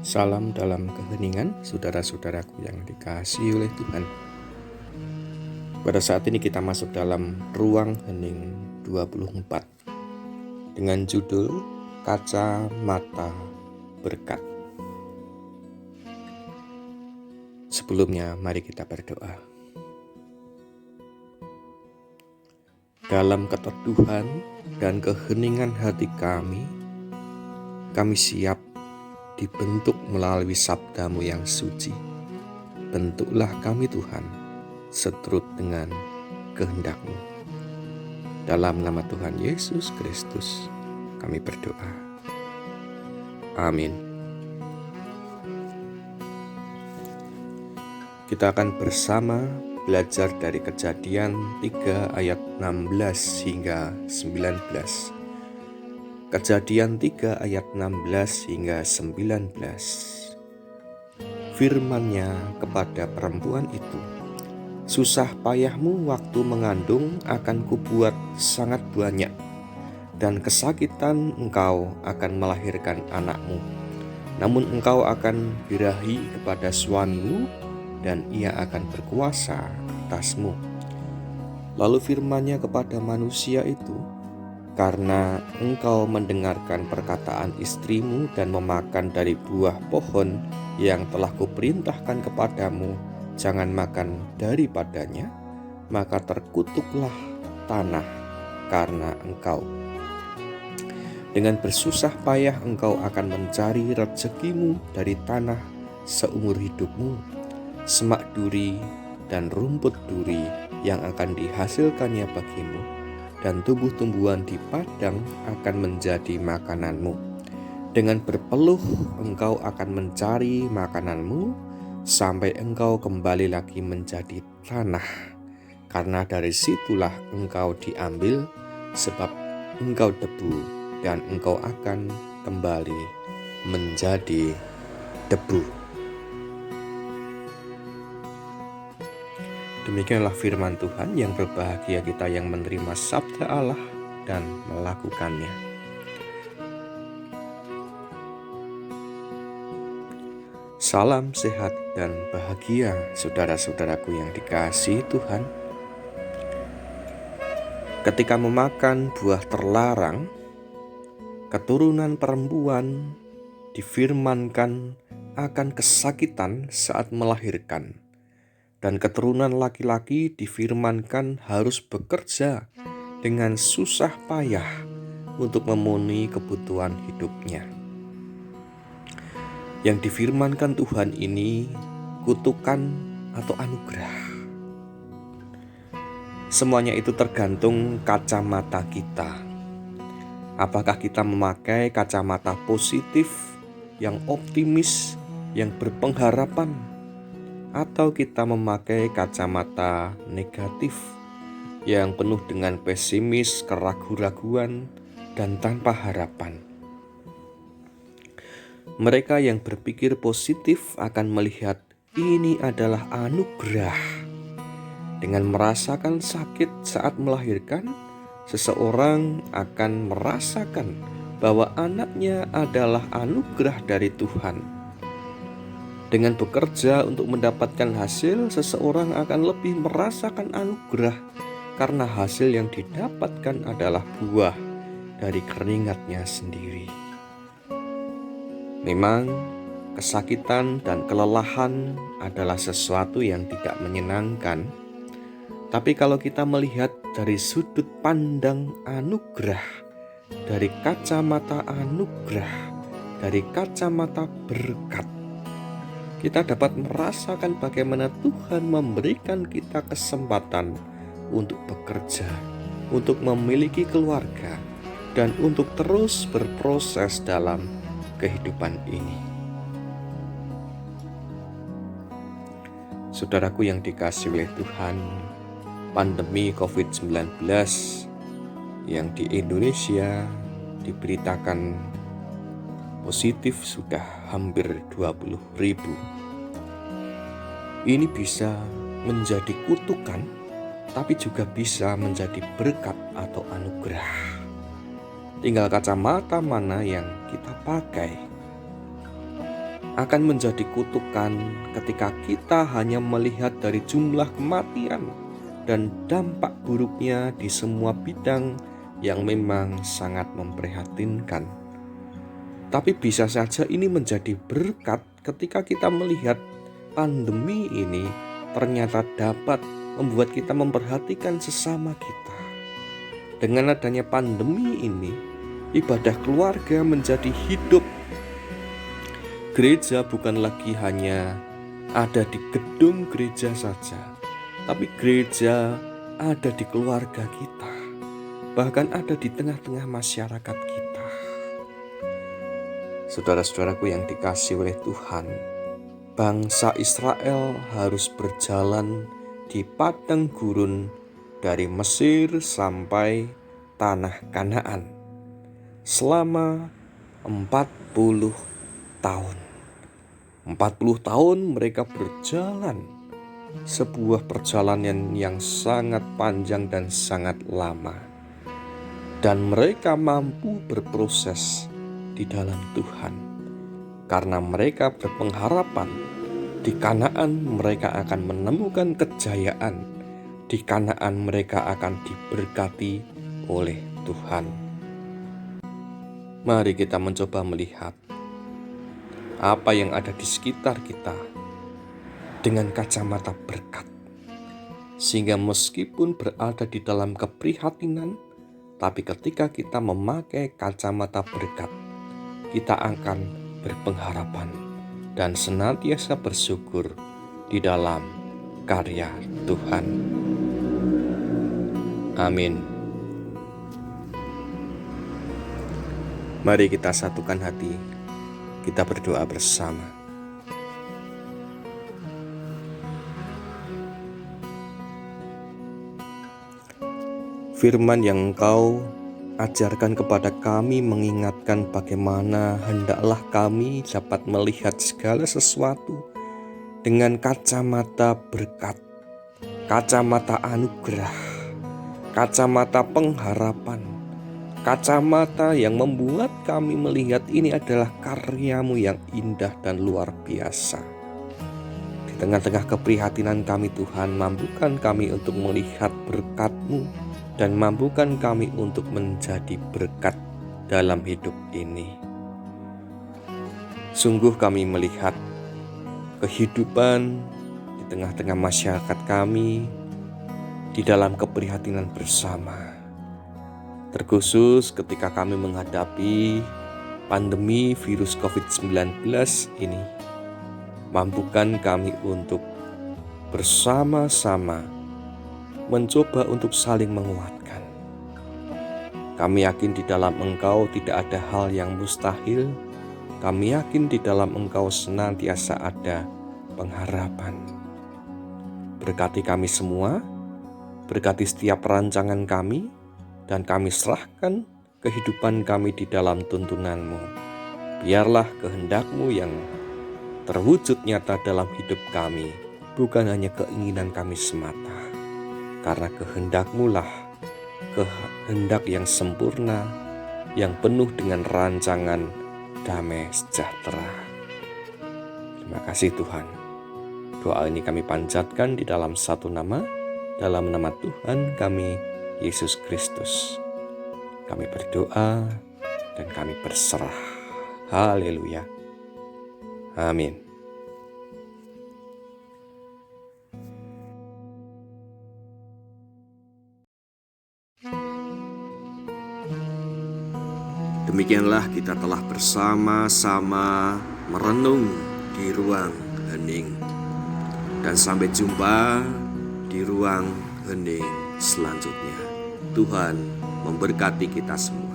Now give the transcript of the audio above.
Salam dalam keheningan, saudara-saudaraku yang dikasihi oleh Tuhan. Pada saat ini kita masuk dalam ruang hening 24 dengan judul Kacamata Berkat. Sebelumnya, mari kita berdoa. Dalam keteduhan dan keheningan hati kami siap dibentuk melalui sabda-Mu yang suci. Bentuklah kami Tuhan, seturut dengan kehendak-Mu. Dalam nama Tuhan Yesus Kristus, kami berdoa. Amin. Kita akan bersama belajar dari Kejadian 3 ayat 16 hingga 19. Kejadian 3 ayat 16 hingga 19. Firman-Nya kepada perempuan itu, susah payahmu waktu mengandung akan kubuat sangat banyak, dan kesakitan engkau akan melahirkan anakmu. Namun engkau akan birahi kepada suamimu, dan ia akan berkuasa atasmu. Lalu firman-Nya kepada manusia itu, karena engkau mendengarkan perkataan istrimu dan memakan dari buah pohon yang telah kuperintahkan kepadamu, jangan makan daripadanya, maka terkutuklah tanah karena engkau. Dengan bersusah payah engkau akan mencari rezekimu dari tanah seumur hidupmu. Semak duri dan rumput duri yang akan dihasilkannya bagimu, dan tumbuh-tumbuhan di padang akan menjadi makananmu. Dengan berpeluh engkau akan mencari makananmu, sampai engkau kembali lagi menjadi tanah, karena dari situlah engkau diambil, sebab engkau debu, dan engkau akan kembali menjadi debu. Demikianlah firman Tuhan. Yang berbahagia kita yang menerima sabda Allah dan melakukannya. Salam sehat dan bahagia, saudara-saudaraku yang dikasihi Tuhan. Ketika memakan buah terlarang, keturunan perempuan difirmankan akan kesakitan saat melahirkan. Dan keturunan laki-laki difirmankan harus bekerja dengan susah payah untuk memenuhi kebutuhan hidupnya. Yang difirmankan Tuhan ini kutukan atau anugerah. Semuanya itu tergantung kacamata kita. Apakah kita memakai kacamata positif, yang optimis, yang berpengharapan, atau kita memakai kacamata negatif yang penuh dengan pesimis, keraguan-raguan, dan tanpa harapan. Mereka yang berpikir positif akan melihat ini adalah anugerah. Dengan merasakan sakit saat melahirkan, seseorang akan merasakan bahwa anaknya adalah anugerah dari Tuhan. Dengan bekerja untuk mendapatkan hasil, seseorang akan lebih merasakan anugerah karena hasil yang didapatkan adalah buah dari keringatnya sendiri. Memang kesakitan dan kelelahan adalah sesuatu yang tidak menyenangkan, tapi kalau kita melihat dari sudut pandang anugerah, dari kacamata anugerah, dari kacamata berkat, kita dapat merasakan bagaimana Tuhan memberikan kita kesempatan untuk bekerja, untuk memiliki keluarga, dan untuk terus berproses dalam kehidupan ini. Saudaraku yang dikasihi oleh Tuhan, pandemi COVID-19 yang di Indonesia diberitakan positif sudah hampir 20.000. Ini bisa menjadi kutukan, tapi juga bisa menjadi berkat atau anugerah. Tinggal kacamata mana yang kita pakai. Akan menjadi kutukan ketika kita hanya melihat dari jumlah kematian dan dampak buruknya di semua bidang yang memang sangat memprihatinkan. Tapi bisa saja ini menjadi berkat ketika kita melihat pandemi ini ternyata dapat membuat kita memperhatikan sesama kita. Dengan adanya pandemi ini, ibadah keluarga menjadi hidup. Gereja bukan lagi hanya ada di gedung gereja saja, tapi gereja ada di keluarga kita, bahkan ada di tengah-tengah masyarakat kita. Saudara-saudaraku yang dikasihi oleh Tuhan, bangsa Israel harus berjalan di padang gurun dari Mesir sampai tanah Kanaan selama 40 tahun. 40 tahun mereka berjalan, sebuah perjalanan yang sangat panjang dan sangat lama. Dan mereka mampu berproses di dalam Tuhan, karena mereka berpengharapan di Kanaan mereka akan menemukan kejayaan. Di Kanaan mereka akan diberkati oleh Tuhan. Mari kita mencoba melihat apa yang ada di sekitar kita dengan kacamata berkat. Sehingga meskipun berada di dalam keprihatinan, tapi ketika kita memakai kacamata berkat, kita akan berpengharapan dan senantiasa bersyukur di dalam karya Tuhan. Amin. Mari kita satukan hati, kita berdoa bersama. Firman yang Engkau ajarkan kepada kami mengingatkan bagaimana hendaklah kami dapat melihat segala sesuatu dengan kacamata berkat, kacamata anugerah, kacamata pengharapan, kacamata yang membuat kami melihat ini adalah karya-Mu yang indah dan luar biasa. Di tengah-tengah keprihatinan kami Tuhan, mampukan kami untuk melihat berkat-Mu dan mampukan kami untuk menjadi berkat dalam hidup ini. Sungguh kami melihat kehidupan di tengah-tengah masyarakat kami di dalam keprihatinan bersama. Terkhusus ketika kami menghadapi pandemi virus COVID-19 ini, mampukan kami untuk bersama-sama mencoba untuk saling menguatkan. Kami yakin di dalam Engkau tidak ada hal yang mustahil. Kami yakin di dalam Engkau senantiasa ada pengharapan. Berkati kami semua, berkati setiap rancangan kami, dan kami serahkan kehidupan kami di dalam tuntunan-Mu. Biarlah kehendak-Mu yang terwujud nyata dalam hidup kami, bukan hanya keinginan kami semata. Karena kehendak-Mu lah kehendak yang sempurna, yang penuh dengan rancangan damai sejahtera. Terima kasih Tuhan. Doa ini kami panjatkan di dalam satu nama, dalam nama Tuhan kami, Yesus Kristus. Kami berdoa dan kami berserah. Haleluya. Amin. Demikianlah kita telah bersama-sama merenung di ruang hening. Dan sampai jumpa di ruang hening selanjutnya. Tuhan memberkati kita semua.